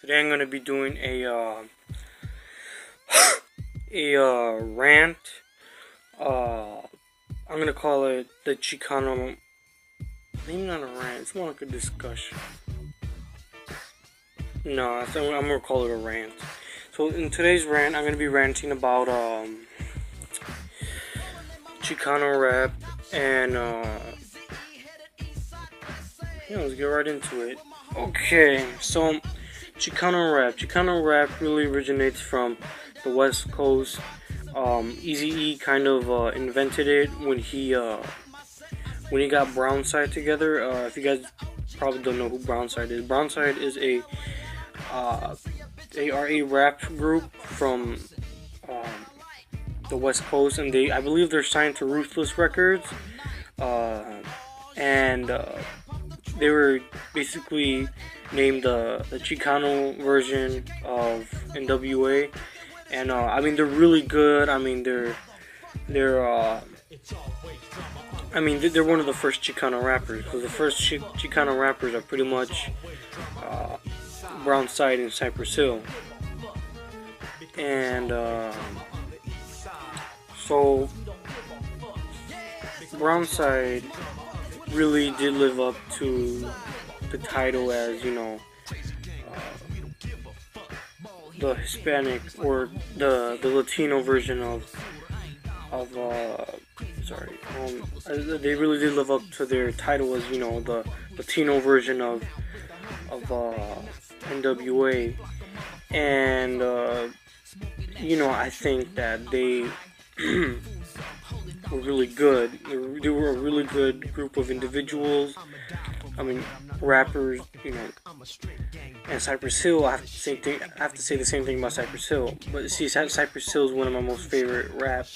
Today I'm gonna be doing a rant. I'm gonna call it the Chicano. Maybe not a rant. It's more like a discussion. No, I'm gonna call it a rant. So in today's rant, I'm gonna be ranting about Chicano Rap and let's get right into it. Okay, so Chicano Rap. Chicano Rap really originates from the West Coast. Eazy-E kind of invented it when he got Brownside together. If you guys probably don't know who Brownside is, Brownside is they are a rap group from the West Coast, and I believe they're signed to Ruthless Records, and they were basically named the Chicano version of N.O.R.E. And I mean, they're really good. I mean, they're one of the first Chicano rappers, because the first Chicano rappers are pretty much Brownside and Cypress Hill. And so Brownside really did live up to the title as, the Hispanic or the Latino version they really did live up to their title as, the Latino version of N.O.R.E. And I think that they were really good. They were a really good group of individuals. I mean, rappers, and Cypress Hill. I have to say the same thing about Cypress Hill. But see, Cypress Hill is one of my most favorite rap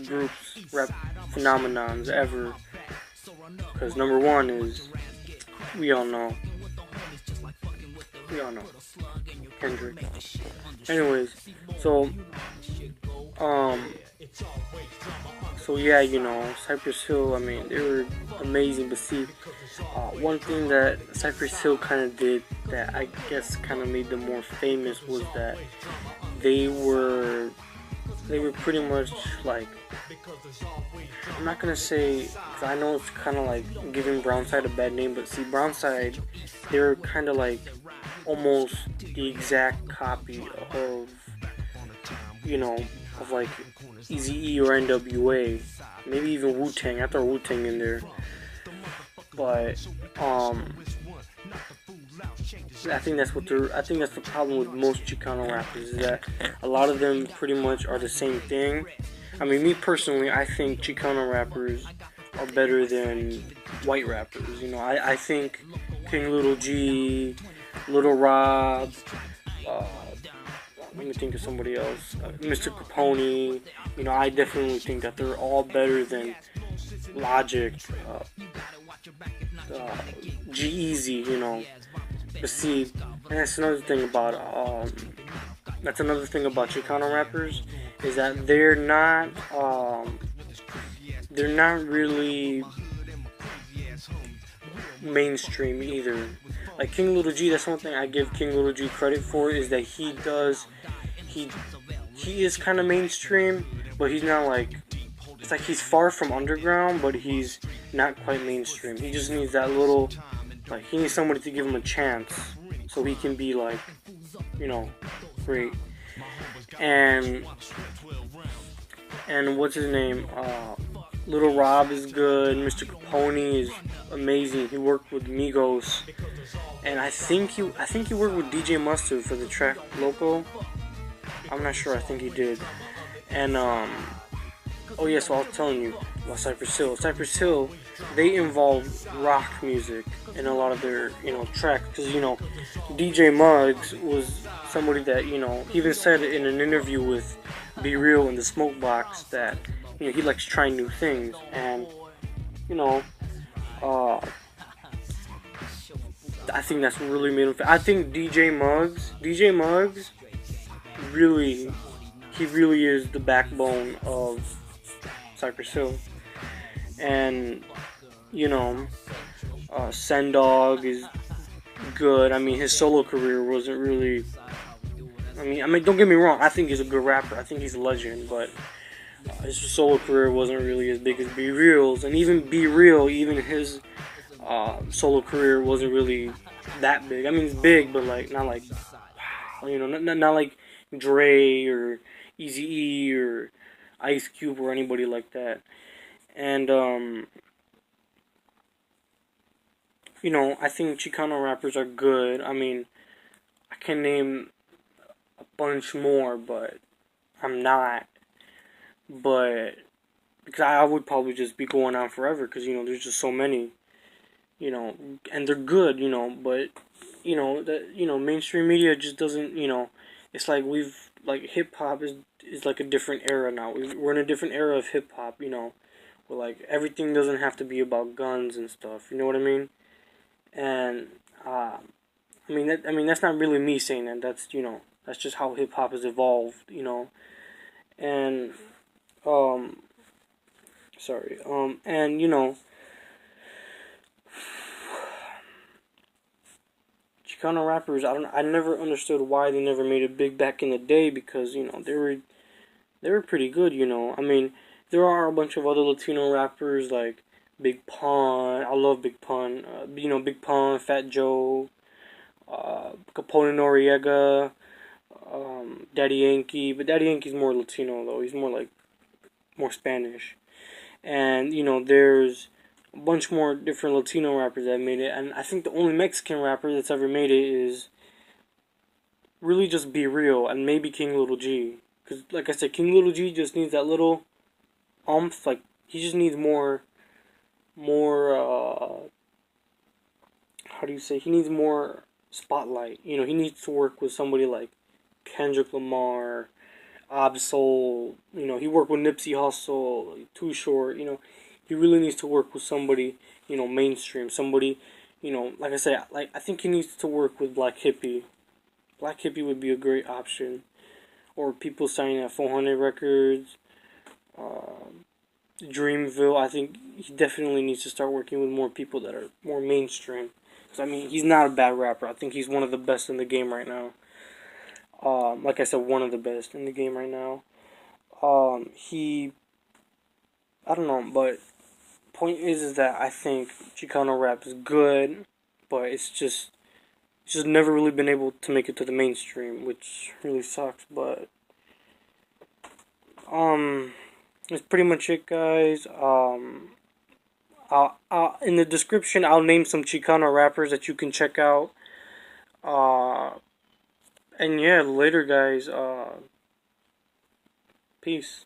groups, rap phenomenons ever. Because number one is, we all know, Kendrick. Anyways, so yeah, Cypress Hill, I mean, they were amazing. But see, one thing that Cypress Hill kind of did that I guess kind of made them more famous was that they were pretty much like, I'm not gonna say, because I know it's kind of like giving Brownside a bad name, but see, Brownside, they're kind of like almost the exact copy of, of like Eazy-E or N.O.R.E. Maybe even Wu-Tang. I throw Wu-Tang in there. But I think that's the problem with most Chicano rappers, is that a lot of them pretty much are the same thing. I mean, me personally, I think Chicano rappers are better than white rappers. I think King Lil G, Lil Rob, let me think of somebody else, Mr. Capone E. I definitely think that they're all better than Logic, G-Eazy, But see, and that's another thing about Chicano rappers, is that they're not really mainstream either. Like King Lil G, that's one thing I give King Lil G credit for, is that he is kind of mainstream, but he's not like, it's like he's far from underground, but he's not quite mainstream. He just needs that little, like, he needs somebody to give him a chance so he can be like, great. And what's his name? Lil Rob is good. Mr. Capone is amazing. He worked with Migos, and I think he worked with DJ Mustard for the track Loco. I'm not sure. I think he did. And so I was telling you about Cypress Hill. Cypress Hill, they involve rock music in a lot of their tracks, because DJ Muggs was somebody that he even said in an interview with Be Real in the Smoke Box that he likes trying new things. And I think that's what really made him. I think DJ Muggs really is the backbone of Cypress Hill. And Sendog is good. I mean, his solo career wasn't really. I mean, don't get me wrong. I think he's a good rapper. I think he's a legend, but his solo career wasn't really as big as Be Real's, and even Be Real, even his solo career wasn't really that big. I mean, it's big, but like not like not like Dre or Easy E or Ice Cube or anybody like that. And I think Chicano rappers are good. I mean, I can name a bunch more, but I'm not. But because I would probably just be going on forever, because there's just so many, and they're good, but mainstream media just doesn't, it's like hip hop is like a different era now. We're in a different era of hip hop, where like everything doesn't have to be about guns and stuff. You know what I mean? And that's not really me saying that. That's just how hip hop has evolved. And um, sorry. And Chicano rappers. I never understood why they never made it big back in the day, because they were pretty good. I mean, there are a bunch of other Latino rappers like Big Pun. I love Big Pun. Big Pun, Fat Joe, Capone N.O.R.E, Daddy Yankee. But Daddy Yankee's more Latino though. He's more Spanish. And there's a bunch more different Latino rappers that made it. And I think the only Mexican rapper that's ever made it is really just Be Real and maybe King Lil G. Because like I said, King Lil G just needs that little umph. Like he just needs more how do you say, he needs more spotlight. He needs to work with somebody like Kendrick Lamar, Absol. He worked with Nipsey Hussle, Too Short. He really needs to work with somebody mainstream, somebody like I said, like I think he needs to work with Black Hippie. Black Hippie would be a great option, or people signing at 400 Records. Dreamville. I think he definitely needs to start working with more people that are more mainstream. Cause I mean, he's not a bad rapper. I think he's one of the best in the game right now. Like I said, one of the best in the game right now. I don't know, but point is that I think Chicano rap is good, but it's just never really been able to make it to the mainstream, which really sucks. But um, that's pretty much it, guys. In the description, I'll name some Chicano rappers that you can check out. Uh, and yeah, later, guys. Peace.